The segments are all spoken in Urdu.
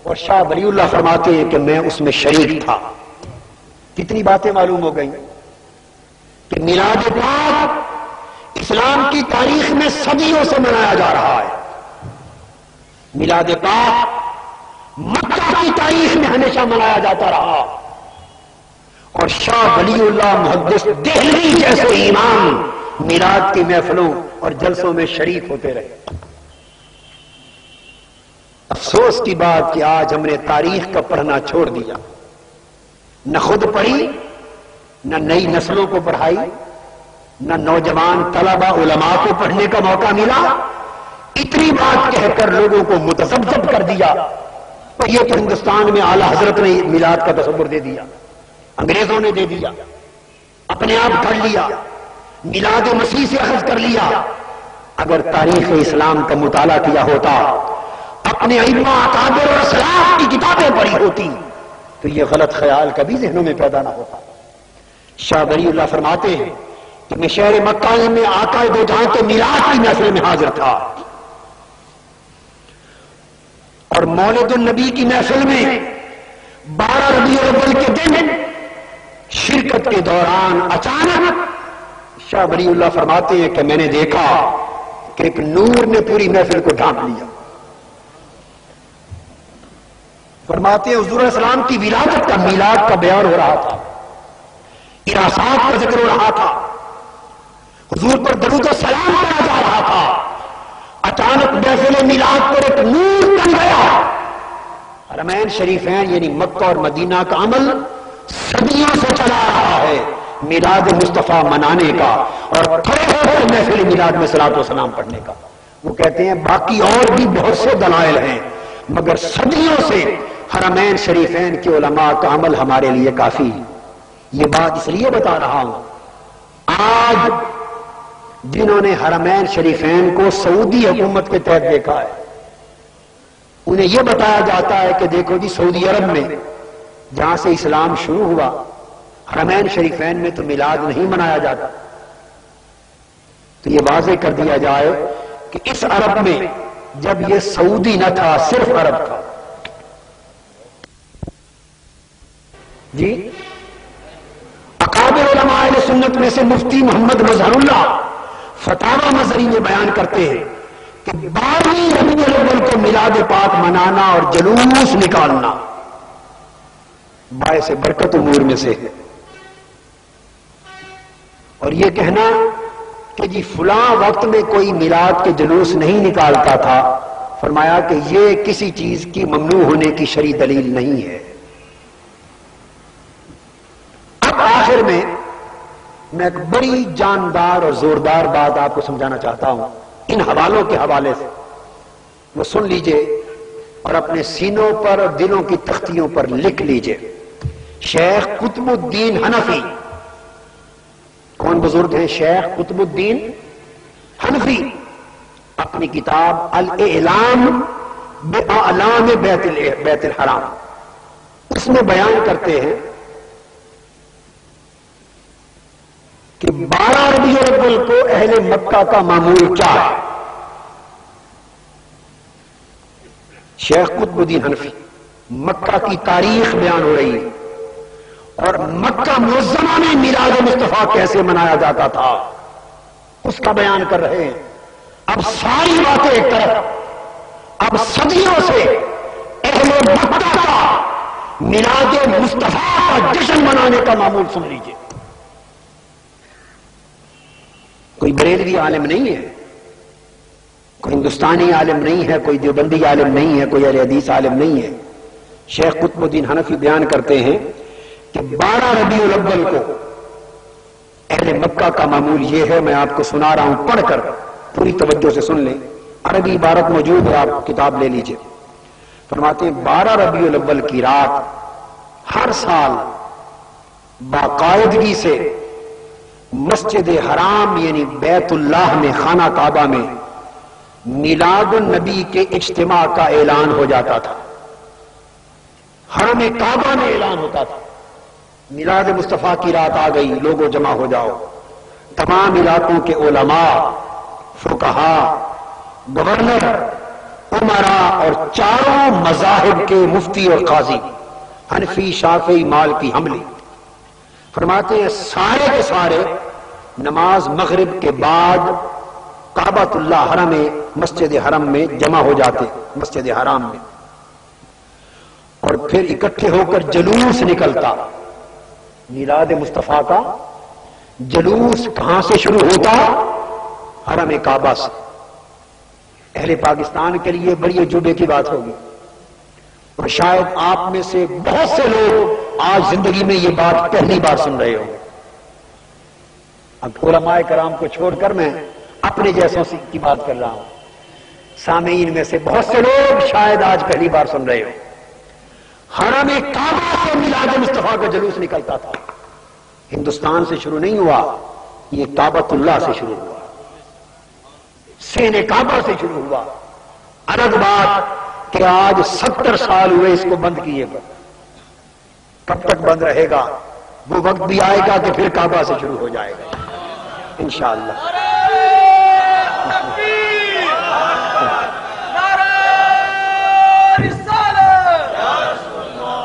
اور شاہ ولی اللہ فرماتے ہیں کہ میں اس میں شریک تھا۔ کتنی باتیں معلوم ہو گئیں کہ میلاد پاک اسلام کی تاریخ میں صدیوں سے منایا جا رہا ہے۔ میلاد پاک مکہ کی تاریخ میں ہمیشہ منایا جاتا رہا، اور شاہ ولی اللہ محدث دہلوی جیسے امام میلاد کی محفلوں اور جلسوں میں شریک ہوتے رہے۔ افسوس کی بات کہ آج ہم نے تاریخ کا پڑھنا چھوڑ دیا، نہ خود پڑھی، نہ نئی نسلوں کو پڑھائی، نہ نوجوان طلبہ علماء کو پڑھنے کا موقع ملا۔ اتنی بات کہہ کر لوگوں کو متذبذب کر دیا، اور یہ تو ہندوستان میں اعلی حضرت نے میلاد کا تصور دے دیا، انگریزوں نے دے دیا، اپنے آپ پڑھ لیا، میلاد مسیح سے اخذ کر لیا۔ اگر تاریخ اسلام کا مطالعہ کیا ہوتا، اپنے ائمہ اکابر اور اسلاف کی کتابیں پڑھی ہوتی، تو یہ غلط خیال کبھی ذہنوں میں پیدا نہ ہوتا۔ شاہ ولی اللہ فرماتے ہیں کہ میں شہر مکہ میں آقا دو جہاں کے میلاد کی محفل میں حاضر تھا، اور مولد النبی کی محفل میں 12 ربیع الاول کے دن شرکت کے دوران اچانک شاہ ولی اللہ فرماتے ہیں کہ میں نے دیکھا کہ ایک نور نے پوری محفل کو ڈھانپ لیا۔ فرماتے ہیں حضور علیہ السلام کی ولادت کا، میلاد کا بیان ہو رہا تھا، اراسات کا ذکر ہو رہا تھا، حضور پر درود و سلام پڑھا جا رہا تھا، اچانک محفل میلاد پر ایک نور بن گیا۔ حرمین شریفین یعنی مکہ اور مدینہ کا عمل صدیوں سے چلا رہا ہے میلاد مصطفیٰ منانے کا، اور کھڑے ہو کر محفل میلاد میں صلاۃ و سلام پڑھنے کا۔ وہ کہتے ہیں باقی اور بھی بہت سے دلائل ہیں، مگر صدیوں سے حرمین شریفین کے علماء کا عمل ہمارے لیے کافی۔ یہ بات اس لیے بتا رہا ہوں، آج جنہوں نے حرمین شریفین کو سعودی حکومت کے تحت دیکھا ہے، انہیں یہ بتایا جاتا ہے کہ دیکھو جی سعودی عرب میں جہاں سے اسلام شروع ہوا، حرمین شریفین میں تو میلاد نہیں منایا جاتا۔ تو یہ واضح کر دیا جائے کہ اس عرب میں جب یہ سعودی نہ تھا، صرف عرب تھا۔ جی اکابر علماء اہل سنت میں سے مفتی محمد مظہر اللہ فتاوی مظہری میں بیان کرتے ہیں کہ 12 ربیع الاول کو میلاد پاک منانا اور جلوس نکالنا باعث برکت امور میں سے ہے، اور یہ کہنا کہ جی فلاں وقت میں کوئی میلاد کے جلوس نہیں نکالتا تھا، فرمایا کہ یہ کسی چیز کی ممنوع ہونے کی شرعی دلیل نہیں ہے۔ اب آخر میں ایک بڑی جاندار اور زوردار بات آپ کو سمجھانا چاہتا ہوں، ان حوالوں کے حوالے سے وہ سن لیجئے اور اپنے سینوں پر اور دلوں کی تختیوں پر لکھ لیجئے۔ شیخ قطب الدین حنفی، کون بزرگ ہیں؟ شیخ قطب الدین حنفی اپنی کتاب الاعلام باعلام بیت الحرام اس میں بیان کرتے ہیں کہ 12 ربیع الاول کو اہل مکہ کا معمول کیا ہے۔ شیخ قطب الدین حنفی مکہ کی تاریخ بیان ہو رہی ہے، اور مکہ معظمہ میں میلاد مصطفیٰ کیسے منایا جاتا تھا اس کا بیان کر رہے ہیں۔ اب ساری باتیں ایک طرف، اب صدیوں سے اہل مکہ کا میلاد مصطفیٰ کا جشن منانے کا معمول سن لیجئے۔ کوئی بریلوی عالم نہیں ہے، کوئی ہندوستانی عالم نہیں ہے، کوئی دیوبندی عالم نہیں ہے، کوئی اہل حدیث عالم نہیں ہے۔ شیخ قطب الدین حنفی بیان کرتے ہیں کہ 12 ربیع الاول کو اہل مکہ کا معمول یہ ہے، میں آپ کو سنا رہا ہوں، پڑھ کر پوری توجہ سے سن لیں، عربی عبارت موجود ہے، آپ کتاب لے لیجئے۔ فرماتے ہیں 12 ربیع الاول کی رات ہر سال باقاعدگی سے مسجد حرام یعنی بیت اللہ میں، خانہ کعبہ میں میلاد النبی کے اجتماع کا اعلان ہو جاتا تھا۔ حرم کعبہ میں اعلان ہوتا تھا، میلاد مصطفیٰ کی رات آ گئی، لوگوں جمع ہو جاؤ۔ تمام علاقوں کے علماء، فقہاء، گورنر، عمرا اور چاروں مذاہب کے مفتی اور قاضی، حنفی، شافعی، مالکی، حنبلی، فرماتے ہیں سارے کے سارے نماز مغرب کے بعد کعبۃ اللہ حرم مسجد حرم میں جمع ہو جاتے، مسجد حرام میں، اور پھر اکٹھے ہو کر جلوس نکلتا۔ میلاد مصطفیٰ کا جلوس کہاں سے شروع ہوتا؟ حرم کعبہ سے۔ اہل پاکستان کے لیے بڑی عجوبے کی بات ہوگی، اور شاید آپ میں سے بہت سے لوگ آج زندگی میں یہ بات پہلی بار سن رہے ہو۔ اب علماء کرام کو چھوڑ کر میں اپنے جیسوں کی بات کر رہا ہوں، سامعین میں سے بہت سے لوگ شاید آج پہلی بار سن رہے ہو۔ حرم کعبہ سے میلاد مصطفیٰ کا جلوس نکلتا تھا، ہندوستان سے شروع نہیں ہوا، یہ کعبۃ اللہ سے شروع ہوا، سین کعبہ سے شروع ہوا۔ الگ بات کہ آج 70 سال ہوئے اس کو بند کیے پر، کب تک بند رہے گا؟ وہ وقت بھی آئے گا کہ پھر کعبہ سے شروع ہو جائے گا انشاءاللہ۔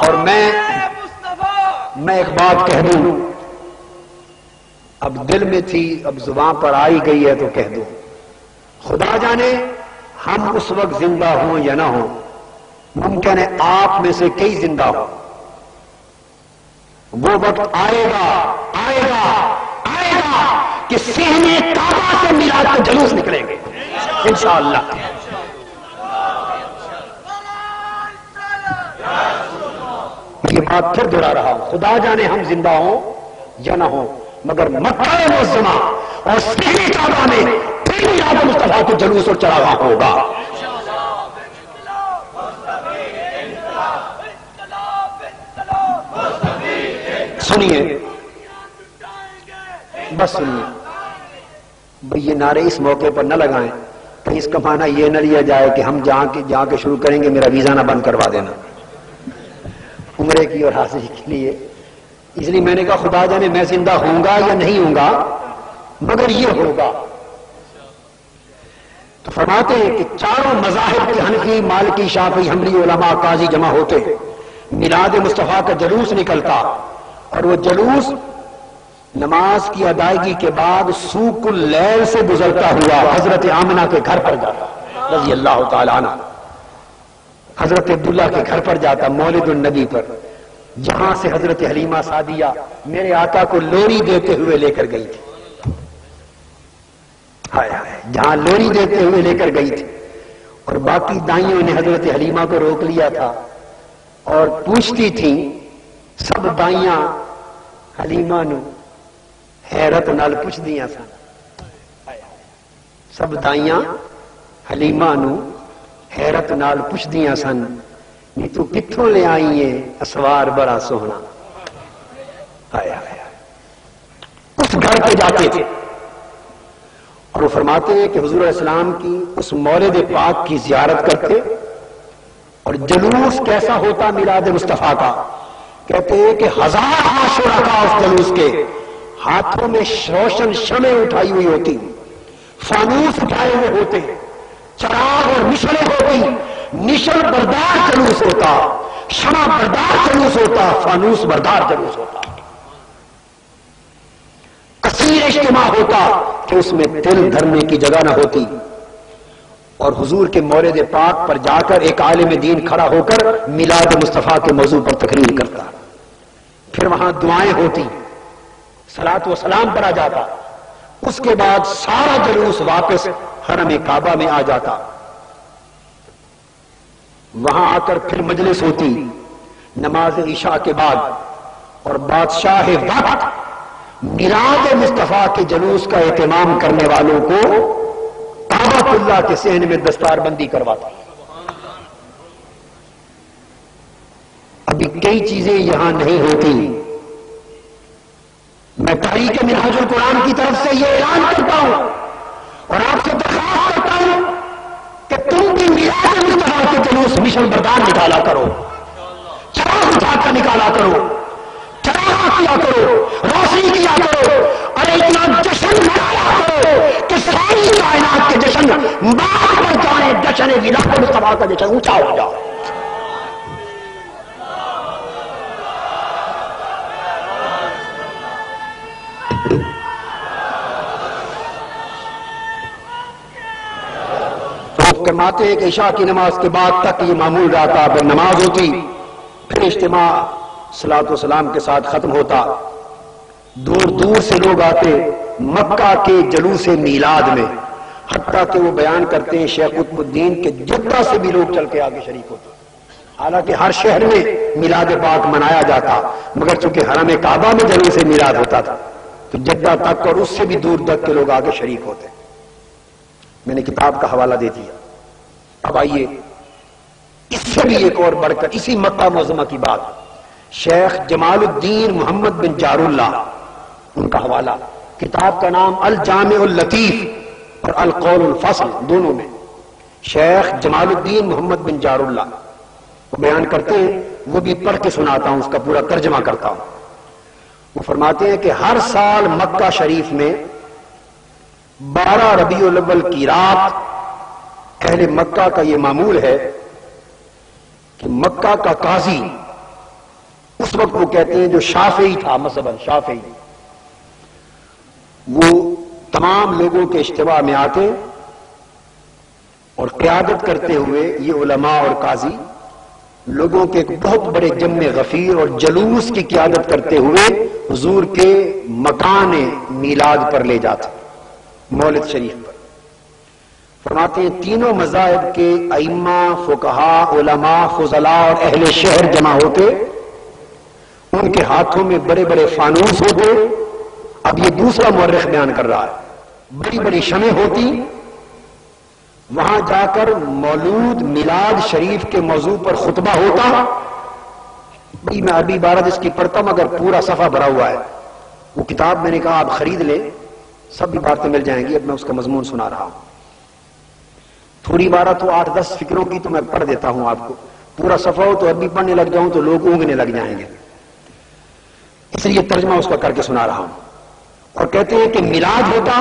اور میں ایک بات کہہ دوں، اب دل میں تھی اب زبان پر آئی گئی ہے تو کہہ دوں، خدا جانے ہم اس وقت زندہ ہوں یا نہ ہوں، ممکن ہے آپ میں سے کئی زندہ ہوں، وہ وقت آئے گا آئے گا آئے گا کہ صحن کعبہ سے میلاد کے جلوس نکلیں گے انشاءاللہ۔ یہ بات پھر دہرا رہا ہوں، خدا جانے ہم زندہ ہوں یا نہ ہوں، مگر مکہ معظمہ اور صحن کعبہ میں پھر میلاد مصطفیٰ کے جلوس اور چراغاں ہوگا۔ سنیے، بس سنیے بھئی، یہ نعرے اس موقع پر نہ لگائیں کہ اس کا معنی یہ نہ لیا جائے کہ ہم جہاں کے شروع کریں گے میرا ویزا نہ بند کروا دینا عمرے کی اور حاضری کے لیے۔ اس لیے میں نے کہا خدا جانے میں زندہ ہوں گا یا نہیں ہوں گا، مگر یہ ہوگا۔ تو فرماتے ہیں کہ چاروں مذاہب کے حنفی، مالکی، شافعی، حنبلی علماء قاضی جمع ہوتے، میلاد مصطفیٰ کا جلوس نکلتا، اور وہ جلوس نماز کی ادائیگی کے بعد سوق اللیل سے گزرتا ہوا حضرت آمنہ کے گھر پر جاتا رضی اللہ تعالیٰ عنہ، حضرت عبداللہ کے گھر پر جاتا، مولد النبی پر، جہاں سے حضرت حلیمہ سعدیہ میرے آقا کو لوری دیتے ہوئے لے کر گئی تھی، ہائے ہائے، جہاں لوری دیتے ہوئے لے کر گئی تھی، اور باقی دائیوں نے حضرت حلیمہ کو روک لیا تھا اور پوچھتی تھیں، سب دائیاں حلیمہ نو حیرت نال پوچھ دیا سن، سب دائیاں حلیمہ نو حیرت نال پوچھ دیا سن، نہیں تو کتھوں لے آئی ہے اسوار بڑا سوہنا۔ ہائے ہائے، اس گھر پہ جاتے تھے اور وہ فرماتے ہیں کہ حضور علیہ السلام کی اس مولد پاک کی زیارت کرتے، اور جلوس کیسا ہوتا میلاد مصطفیٰ کا؟ کہتے ہیں کہ 1000 شرکاء اس جلوس کے ہاتھوں میں روشن شمع اٹھائی ہوئی ہوتی، فانوس اٹھائے ہوئے ہوتے، چراغ اور مشعلیں ہوتی، مشعل بردار جلوس ہوتا، شمع بردار جلوس ہوتا، فانوس بردار جلوس ہوتا، کثیر اجتماع ہوتا کہ اس میں دل دھرنے کی جگہ نہ ہوتی، اور حضور کے مولد پاک پر جا کر ایک عالم دین کھڑا ہو کر میلاد مصطفیٰ کے موضوع پر تقریر کرتا، پھر وہاں دعائیں ہوتی، صلاۃ و سلام پر آ جاتا، اس کے بعد سارا جلوس واپس حرم کعبہ میں آ جاتا، وہاں آ کر پھر مجلس ہوتی نماز عشاء کے بعد، اور بادشاہ وقت میلاد مصطفیٰ کے جلوس کا اہتمام کرنے والوں کو کعبۃ اللہ کے صحن میں دستار بندی کرواتا۔ ابھی کئی چیزیں یہاں نہیں ہوتی، میں تحریک منہاج القرآن کی طرف سے یہ اعلان کرتا ہوں اور آپ سے درخواست کرتا ہوں کہ تم بھی میلاد مصطفیٰ کے جلوس مشن بردار نکالا کرو، چراغ اٹھا کر نکالا کرو، چراغ کیا کرو، روشنی کیا کرو، اور اتنا جشن منایا کرو کہ ساری کائنات کے جشن باہر پر جائیں، جشن ولادت مصطفیٰ کا جشن اونچا ہو جاؤ. فرماتے ہیں کہ عشاء کی نماز کے بعد تک یہ معمول رہا تھا. پھر نماز ہوتی, پھر اجتماع صلاۃ و سلام کے ساتھ ختم ہوتا. دور دور سے لوگ آتے مکہ کے جلوس میلاد میں, حتیٰ کہ وہ بیان کرتے ہیں شیخ قطب الدین کے جدہ سے بھی لوگ چل کے آگے شریک ہوتے. حالانکہ ہر شہر میں میلاد پاک منایا جاتا, مگر چونکہ حرم کعبہ میں جلوس میلاد ہوتا تھا تو جدہ تک اور اس سے بھی دور تک کے لوگ آگے شریک ہوتے. میں نے کتاب کا حوالہ دے دیا. اب آئیے اس سے بھی ایک اور بڑھ کر اسی مکہ معظمہ کی بات, شیخ جمال الدین محمد بن جار اللہ, ان کا حوالہ, کتاب کا نام الجامع اللطیف اور القول الفصل دونوں میں. شیخ جمال الدین محمد بن جار اللہ وہ بیان کرتے ہیں, وہ بھی پڑھ کے سناتا ہوں, اس کا پورا ترجمہ کرتا ہوں. وہ فرماتے ہیں کہ ہر سال مکہ شریف میں 12 ربیع الاول کی رات اہل مکہ کا یہ معمول ہے کہ مکہ کا قاضی, اس وقت وہ کہتے ہیں جو شافعی تھا, مذہباً شافعی, وہ تمام لوگوں کے اجتماع میں آتے اور قیادت کرتے ہوئے یہ علماء اور قاضی لوگوں کے ایک بہت بڑے جمع غفیر اور جلوس کی قیادت کرتے ہوئے حضور کے مکان میلاد پر لے جاتے, مولد شریف پر. فرماتے ہیں تینوں مذاہب کے ائمہ, فقہاء, علماء, فضلاء اور اہل شہر جمع ہوتے, ان کے ہاتھوں میں بڑے بڑے فانوس ہوتے. اب یہ دوسرا مورخ بیان کر رہا ہے, بڑی بڑی شمع ہوتی, وہاں جا کر مولود میلاد شریف کے موضوع پر خطبہ ہوتا. میں عربی عبارت اس کی پڑھتا ہوں مگر پورا صفحہ بھرا ہوا ہے. وہ کتاب میں نے کہا آپ خرید لیں, سب عبارتیں مل جائیں گی. اب میں اس کا مضمون سنا رہا ہوں. تھوڑی عبارت ہو 8-10 فکروں کی تو میں پڑھ دیتا ہوں آپ کو, پورا صفحہ ہو تو عربی پڑھنے لگ جاؤں تو لوگ اونگنے لگ جائیں گے, اس لیے ترجمہ اس کا کر کے سنا رہا ہوں. اور کہتے ہیں کہ میلاد ہوتا,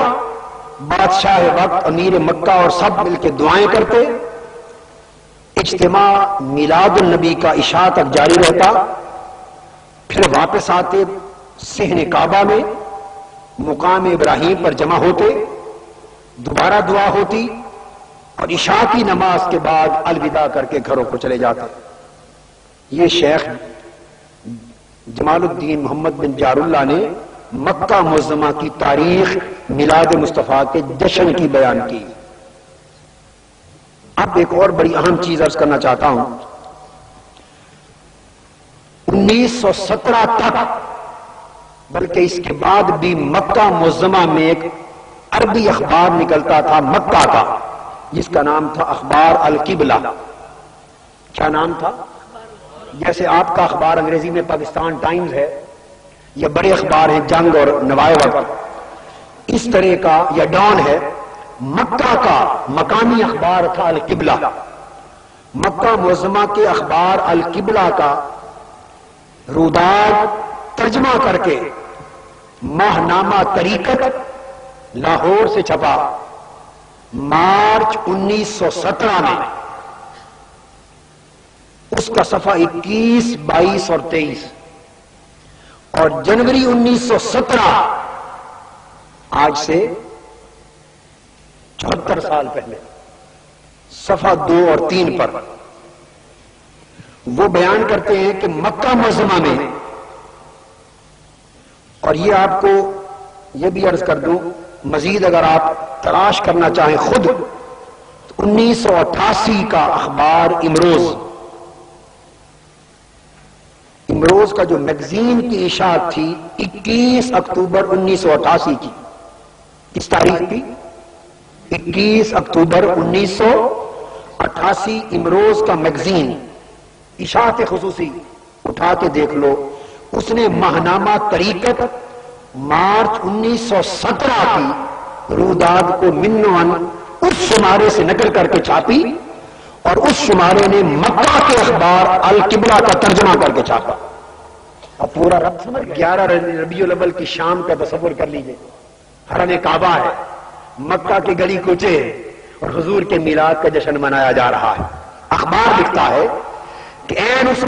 بادشاہ وقت, امیر مکہ اور سب مل کے دعائیں کرتے, اجتماع میلاد النبی کا عشاء تک جاری رہتا, پھر واپس آتے صحن کعبہ میں مقام ابراہیم پر جمع ہوتے, دوبارہ دعا ہوتی اور عشاء کی نماز کے بعد الوداع کر کے گھروں کو چلے جاتے. یہ شیخ جمال الدین محمد بن جار اللہ نے مکہ معظمہ کی تاریخ میلاد مصطفیٰ کے جشن کی بیان کی. اب ایک اور بڑی اہم چیز عرض کرنا چاہتا ہوں. 1917 تک بلکہ اس کے بعد بھی مکہ معظمہ میں ایک عربی اخبار نکلتا تھا مکہ کا, جس کا نام تھا اخبار القبلہ. کیا نام تھا؟ جیسے آپ کا اخبار انگریزی میں پاکستان ٹائمز ہے, یا بڑے اخبار ہیں جنگ اور نوائے وقت, اس طرح کا, یا ڈان ہے. مکہ کا مقامی اخبار تھا القبلہ. مکہ معظمہ کے اخبار القبلہ کا روداد ترجمہ کر کے ماہنامہ طریقت لاہور سے چھپا مارچ 1917 میں. اس کا صفحہ 21, 22 اور 23, اور جنوری 1917 آج سے 74 سال پہلے صفحہ 2 اور 3 پر وہ بیان کرتے ہیں کہ مکہ معظمہ میں, اور یہ آپ کو یہ بھی عرض کر دوں مزید اگر آپ تلاش کرنا چاہیں خود, 1988 کا اخبار امروز کا جو میگزین کی اشاعت تھی 21 اکتوبر 1988 کی, کس تاریخ کی؟ 21 اکتوبر 1988 امروز کا میگزین اشاعت خصوصی اٹھا کے دیکھ لو. اس نے ماہنامہ طریقت مارچ 1917 کی روداد کو منوان اس شمارے سے نقل کر کے چھاپی, اور اس شمارے نے مکہ کے اخبار القبلہ کا ترجمہ کر کے چھاپا. اب پورا 11 ربیع الاول کی شام کا تصور کر لیجئے. حرم کعبہ ہے, مکہ کے گلی کوچے ہیں, اور حضور کے میلاد کا جشن منایا جا رہا ہے۔ اخبار لکھتا ہے کہ عین اس